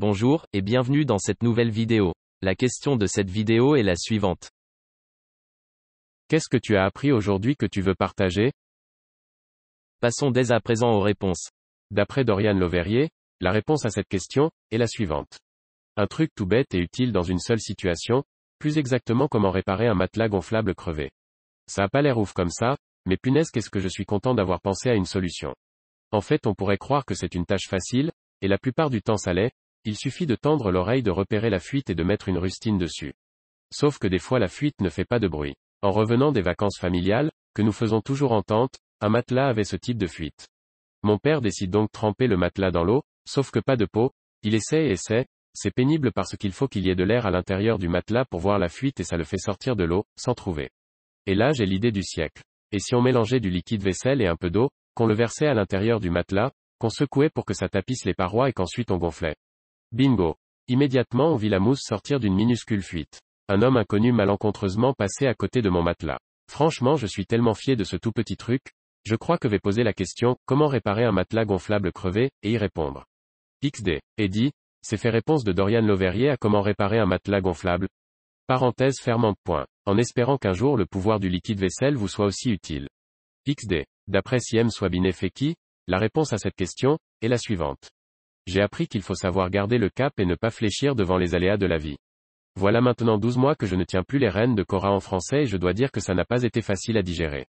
Bonjour, et bienvenue dans cette nouvelle vidéo. La question de cette vidéo est la suivante. Qu'est-ce que tu as appris aujourd'hui que tu veux partager? Passons dès à présent aux réponses. D'après Dorian Loverrier, la réponse à cette question est la suivante. Un truc tout bête et utile dans une seule situation, plus exactement comment réparer un matelas gonflable crevé. Ça a pas l'air ouf comme ça, mais punaise qu'est-ce que je suis content d'avoir pensé à une solution. En fait on pourrait croire que c'est une tâche facile, et la plupart du temps ça l'est, il suffit de tendre l'oreille, de repérer la fuite et de mettre une rustine dessus. Sauf que des fois la fuite ne fait pas de bruit. En revenant des vacances familiales, que nous faisons toujours en tente, un matelas avait ce type de fuite. Mon père décide donc de tremper le matelas dans l'eau, sauf que pas de peau, il essaie et essaie, c'est pénible parce qu'il faut qu'il y ait de l'air à l'intérieur du matelas pour voir la fuite et ça le fait sortir de l'eau, sans trouver. Et là j'ai l'idée du siècle. Et si on mélangeait du liquide vaisselle et un peu d'eau, qu'on le versait à l'intérieur du matelas, qu'on secouait pour que ça tapisse les parois et qu'ensuite on gonflait. Bingo. Immédiatement on vit la mousse sortir d'une minuscule fuite. Un homme inconnu malencontreusement passait à côté de mon matelas. Franchement je suis tellement fier de ce tout petit truc, je crois que vais poser la question, comment réparer un matelas gonflable crevé, et y répondre. XD. Eddie, c'est fait réponse de Dorian Loverrier à comment réparer un matelas gonflable. Parenthèse fermante. En espérant qu'un jour le pouvoir du liquide vaisselle vous soit aussi utile. XD. D'après Siem Swabinet Feki, la réponse à cette question est la suivante. J'ai appris qu'il faut savoir garder le cap et ne pas fléchir devant les aléas de la vie. Voilà maintenant 12 mois que je ne tiens plus les rênes de Cora en français et je dois dire que ça n'a pas été facile à digérer.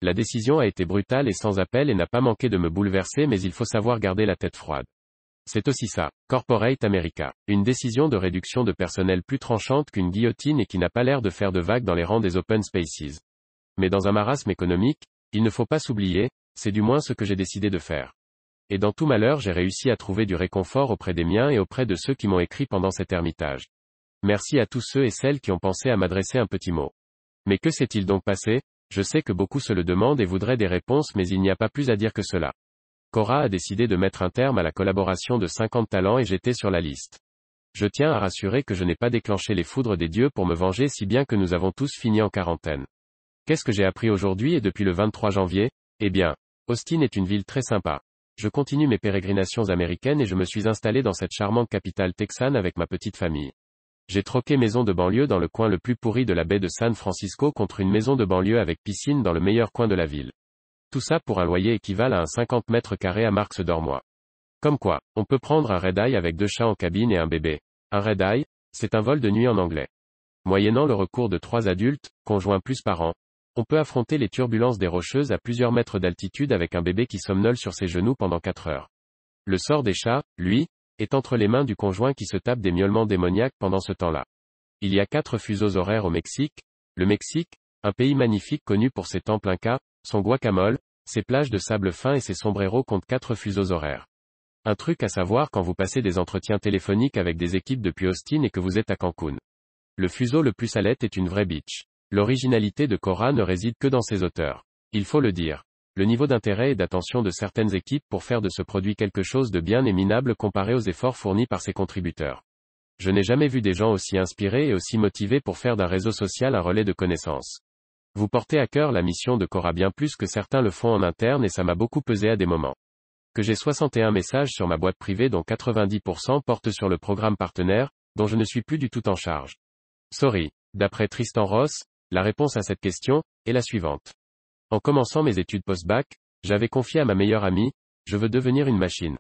La décision a été brutale et sans appel et n'a pas manqué de me bouleverser, mais il faut savoir garder la tête froide. C'est aussi ça, Corporate America. Une décision de réduction de personnel plus tranchante qu'une guillotine et qui n'a pas l'air de faire de vagues dans les rangs des open spaces. Mais dans un marasme économique, il ne faut pas s'oublier, c'est du moins ce que j'ai décidé de faire. Et dans tout malheur j'ai réussi à trouver du réconfort auprès des miens et auprès de ceux qui m'ont écrit pendant cet ermitage. Merci à tous ceux et celles qui ont pensé à m'adresser un petit mot. Mais que s'est-il donc passé? Je sais que beaucoup se le demandent et voudraient des réponses, mais il n'y a pas plus à dire que cela. Cora a décidé de mettre un terme à la collaboration de 50 talents et j'étais sur la liste. Je tiens à rassurer que je n'ai pas déclenché les foudres des dieux pour me venger, si bien que nous avons tous fini en quarantaine. Qu'est-ce que j'ai appris aujourd'hui et depuis le 23 janvier? Eh bien, Austin est une ville très sympa. Je continue mes pérégrinations américaines et je me suis installé dans cette charmante capitale texane avec ma petite famille. J'ai troqué maison de banlieue dans le coin le plus pourri de la baie de San Francisco contre une maison de banlieue avec piscine dans le meilleur coin de la ville. Tout ça pour un loyer équivalent à un 50 mètres carrés à Marks Dormois. Comme quoi, on peut prendre un red-eye avec 2 chats en cabine et un bébé. Un red-eye, c'est un vol de nuit en anglais. Moyennant le recours de 3 adultes, conjoints plus parents, on peut affronter les turbulences des Rocheuses à plusieurs mètres d'altitude avec un bébé qui somnole sur ses genoux pendant 4 heures. Le sort des chats, lui, est entre les mains du conjoint qui se tape des miaulements démoniaques pendant ce temps-là. Il y a 4 fuseaux horaires au Mexique. Le Mexique, un pays magnifique connu pour ses temples incas, son guacamole, ses plages de sable fin et ses sombreros comptent 4 fuseaux horaires. Un truc à savoir quand vous passez des entretiens téléphoniques avec des équipes depuis Austin et que vous êtes à Cancun. Le fuseau le plus salette est une vraie bitch. L'originalité de Cora ne réside que dans ses auteurs. Il faut le dire. Le niveau d'intérêt et d'attention de certaines équipes pour faire de ce produit quelque chose de bien est minable comparé aux efforts fournis par ses contributeurs. Je n'ai jamais vu des gens aussi inspirés et aussi motivés pour faire d'un réseau social un relais de connaissances. Vous portez à cœur la mission de Cora bien plus que certains le font en interne et ça m'a beaucoup pesé à des moments. Que j'ai 61 messages sur ma boîte privée dont 90% portent sur le programme partenaire, dont je ne suis plus du tout en charge. Sorry. D'après Tristan Ross, la réponse à cette question est la suivante. En commençant mes études post-bac, j'avais confié à ma meilleure amie, je veux devenir une machine.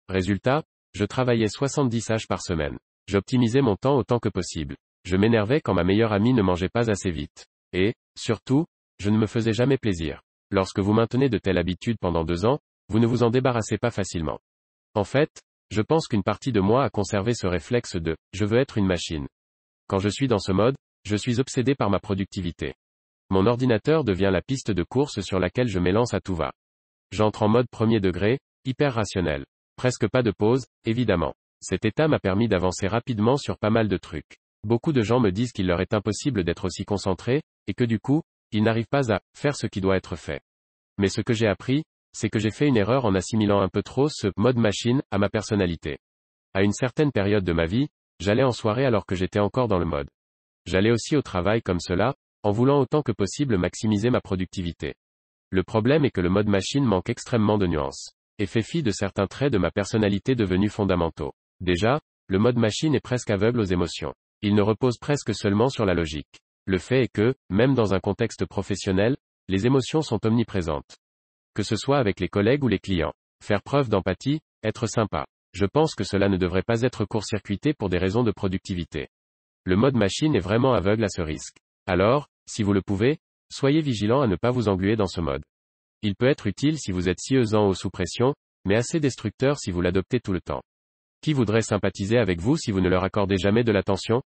Résultat, je travaillais 70 heures par semaine. J'optimisais mon temps autant que possible. Je m'énervais quand ma meilleure amie ne mangeait pas assez vite. Et, surtout, je ne me faisais jamais plaisir. Lorsque vous maintenez de telles habitudes pendant 2 ans, vous ne vous en débarrassez pas facilement. En fait, je pense qu'une partie de moi a conservé ce réflexe de « je veux être une machine ». Quand je suis dans ce mode, je suis obsédé par ma productivité. Mon ordinateur devient la piste de course sur laquelle je m'élance à tout va. J'entre en mode premier degré, hyper rationnel. Presque pas de pause, évidemment. Cet état m'a permis d'avancer rapidement sur pas mal de trucs. Beaucoup de gens me disent qu'il leur est impossible d'être aussi concentré, et que du coup, ils n'arrivent pas à faire ce qui doit être fait. Mais ce que j'ai appris, c'est que j'ai fait une erreur en assimilant un peu trop ce mode machine à ma personnalité. À une certaine période de ma vie, j'allais en soirée alors que j'étais encore dans le mode. J'allais aussi au travail comme cela, en voulant autant que possible maximiser ma productivité. Le problème est que le mode machine manque extrêmement de nuances, et fait fi de certains traits de ma personnalité devenus fondamentaux. Déjà, le mode machine est presque aveugle aux émotions. Il ne repose presque seulement sur la logique. Le fait est que, même dans un contexte professionnel, les émotions sont omniprésentes. Que ce soit avec les collègues ou les clients. Faire preuve d'empathie, être sympa. Je pense que cela ne devrait pas être court-circuité pour des raisons de productivité. Le mode machine est vraiment aveugle à ce risque. Alors, si vous le pouvez, soyez vigilant à ne pas vous engluer dans ce mode. Il peut être utile si vous êtes sileusant ou sous pression, mais assez destructeur si vous l'adoptez tout le temps. Qui voudrait sympathiser avec vous si vous ne leur accordez jamais de l'attention?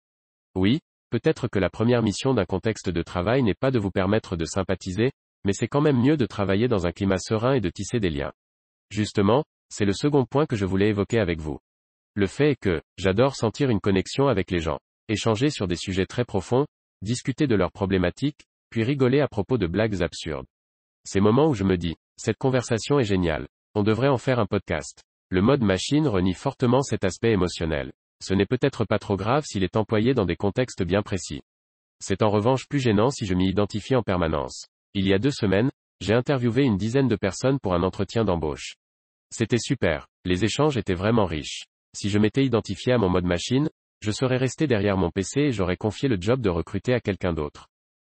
Oui, peut-être que la première mission d'un contexte de travail n'est pas de vous permettre de sympathiser, mais c'est quand même mieux de travailler dans un climat serein et de tisser des liens. Justement, c'est le second point que je voulais évoquer avec vous. Le fait est que, j'adore sentir une connexion avec les gens. Échanger sur des sujets très profonds, discuter de leurs problématiques, puis rigoler à propos de blagues absurdes. Ces moments où je me dis, cette conversation est géniale. On devrait en faire un podcast. Le mode machine renie fortement cet aspect émotionnel. Ce n'est peut-être pas trop grave s'il est employé dans des contextes bien précis. C'est en revanche plus gênant si je m'y identifie en permanence. Il y a 2 semaines, j'ai interviewé une dizaine de personnes pour un entretien d'embauche. C'était super. Les échanges étaient vraiment riches. Si je m'étais identifié à mon mode machine, je serais resté derrière mon PC et j'aurais confié le job de recruter à quelqu'un d'autre.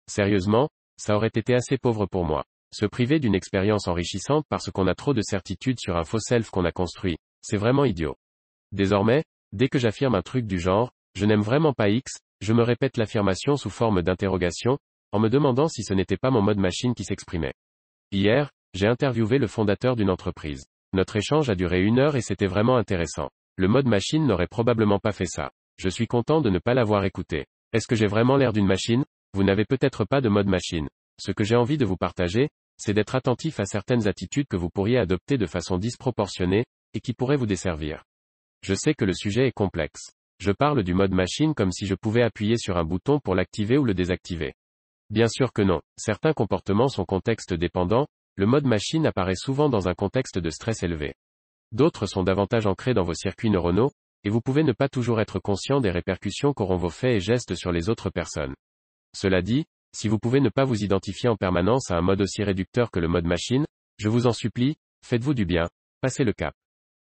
Sérieusement, ça aurait été assez pauvre pour moi. Se priver d'une expérience enrichissante parce qu'on a trop de certitudes sur un faux self qu'on a construit, c'est vraiment idiot. Désormais, dès que j'affirme un truc du genre, je n'aime vraiment pas X, je me répète l'affirmation sous forme d'interrogation, en me demandant si ce n'était pas mon mode machine qui s'exprimait. Hier, j'ai interviewé le fondateur d'une entreprise. Notre échange a duré 1 heure et c'était vraiment intéressant. Le mode machine n'aurait probablement pas fait ça. Je suis content de ne pas l'avoir écouté. Est-ce que j'ai vraiment l'air d'une machine? Vous n'avez peut-être pas de mode machine. Ce que j'ai envie de vous partager, c'est d'être attentif à certaines attitudes que vous pourriez adopter de façon disproportionnée, et qui pourraient vous desservir. Je sais que le sujet est complexe. Je parle du mode machine comme si je pouvais appuyer sur un bouton pour l'activer ou le désactiver. Bien sûr que non. Certains comportements sont contexte dépendants, le mode machine apparaît souvent dans un contexte de stress élevé. D'autres sont davantage ancrés dans vos circuits neuronaux, et vous pouvez ne pas toujours être conscient des répercussions qu'auront vos faits et gestes sur les autres personnes. Cela dit, si vous pouvez ne pas vous identifier en permanence à un mode aussi réducteur que le mode machine, je vous en supplie, faites-vous du bien, passez le cap.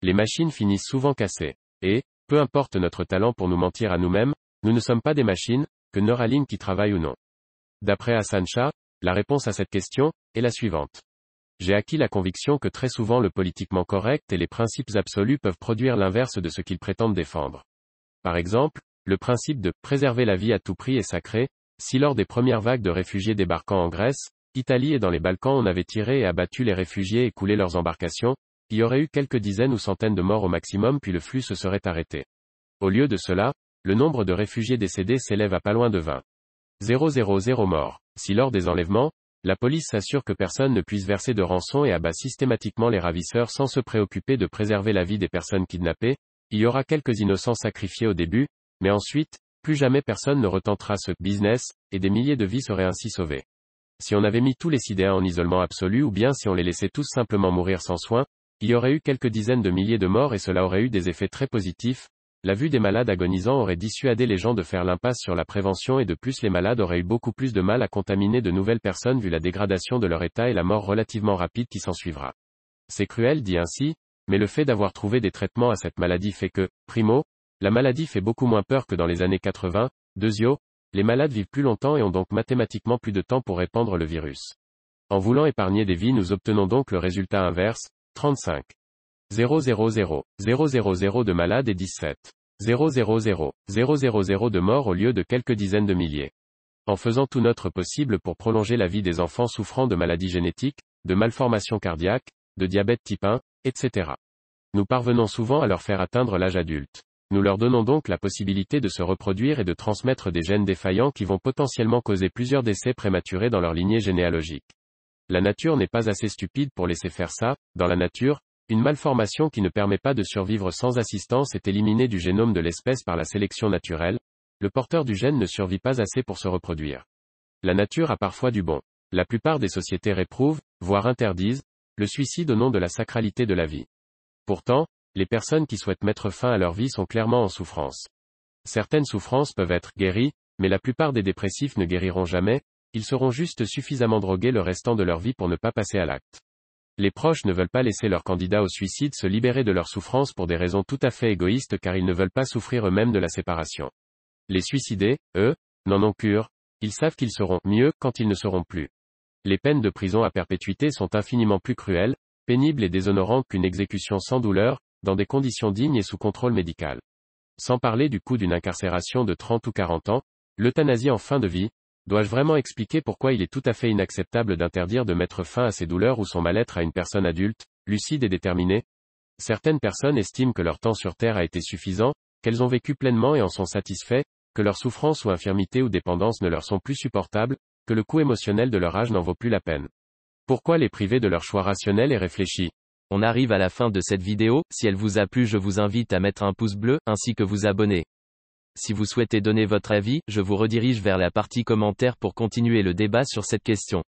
Les machines finissent souvent cassées. Et, peu importe notre talent pour nous mentir à nous-mêmes, nous ne sommes pas des machines, que Neuralink qui travaille ou non. D'après Hassan Shah, la réponse à cette question est la suivante. J'ai acquis la conviction que très souvent le politiquement correct et les principes absolus peuvent produire l'inverse de ce qu'ils prétendent défendre. Par exemple, le principe de préserver la vie à tout prix est sacré. Si lors des premières vagues de réfugiés débarquant en Grèce, Italie et dans les Balkans on avait tiré et abattu les réfugiés et coulé leurs embarcations, il y aurait eu quelques dizaines ou centaines de morts au maximum puis le flux se serait arrêté. Au lieu de cela, le nombre de réfugiés décédés s'élève à pas loin de 20 000 morts. Si lors des enlèvements, la police s'assure que personne ne puisse verser de rançon et abat systématiquement les ravisseurs sans se préoccuper de préserver la vie des personnes kidnappées, il y aura quelques innocents sacrifiés au début, mais ensuite, plus jamais personne ne retentera ce business, et des milliers de vies seraient ainsi sauvées. Si on avait mis tous les Sidéens en isolement absolu ou bien si on les laissait tous simplement mourir sans soin, il y aurait eu quelques dizaines de milliers de morts et cela aurait eu des effets très positifs. La vue des malades agonisants aurait dissuadé les gens de faire l'impasse sur la prévention et de plus les malades auraient eu beaucoup plus de mal à contaminer de nouvelles personnes vu la dégradation de leur état et la mort relativement rapide qui s'ensuivra. C'est cruel dit ainsi, mais le fait d'avoir trouvé des traitements à cette maladie fait que, primo, la maladie fait beaucoup moins peur que dans les années 80, deuxio, les malades vivent plus longtemps et ont donc mathématiquement plus de temps pour répandre le virus. En voulant épargner des vies nous obtenons donc le résultat inverse, 35 000 de malades et 17 000 de morts au lieu de quelques dizaines de milliers. En faisant tout notre possible pour prolonger la vie des enfants souffrant de maladies génétiques, de malformations cardiaques, de diabète type 1, etc. Nous parvenons souvent à leur faire atteindre l'âge adulte. Nous leur donnons donc la possibilité de se reproduire et de transmettre des gènes défaillants qui vont potentiellement causer plusieurs décès prématurés dans leur lignée généalogique. La nature n'est pas assez stupide pour laisser faire ça. Dans la nature, une malformation qui ne permet pas de survivre sans assistance est éliminée du génome de l'espèce par la sélection naturelle. Le porteur du gène ne survit pas assez pour se reproduire. La nature a parfois du bon. La plupart des sociétés réprouvent, voire interdisent, le suicide au nom de la sacralité de la vie. Pourtant, les personnes qui souhaitent mettre fin à leur vie sont clairement en souffrance. Certaines souffrances peuvent être guéries, mais la plupart des dépressifs ne guériront jamais, ils seront juste suffisamment drogués le restant de leur vie pour ne pas passer à l'acte. Les proches ne veulent pas laisser leur candidat au suicide se libérer de leur souffrance pour des raisons tout à fait égoïstes car ils ne veulent pas souffrir eux-mêmes de la séparation. Les suicidés, eux, n'en ont cure, ils savent qu'ils seront mieux quand ils ne seront plus. Les peines de prison à perpétuité sont infiniment plus cruelles, pénibles et déshonorantes qu'une exécution sans douleur, dans des conditions dignes et sous contrôle médical. Sans parler du coût d'une incarcération de 30 ou 40 ans, l'euthanasie en fin de vie. Dois-je vraiment expliquer pourquoi il est tout à fait inacceptable d'interdire de mettre fin à ses douleurs ou son mal-être à une personne adulte, lucide et déterminée? Certaines personnes estiment que leur temps sur Terre a été suffisant, qu'elles ont vécu pleinement et en sont satisfaits, que leur souffrance ou infirmité ou dépendance ne leur sont plus supportables, que le coût émotionnel de leur âge n'en vaut plus la peine. Pourquoi les priver de leur choix rationnel et réfléchi? On arrive à la fin de cette vidéo, si elle vous a plu je vous invite à mettre un pouce bleu, ainsi que vous abonner. Si vous souhaitez donner votre avis, je vous redirige vers la partie commentaires pour continuer le débat sur cette question.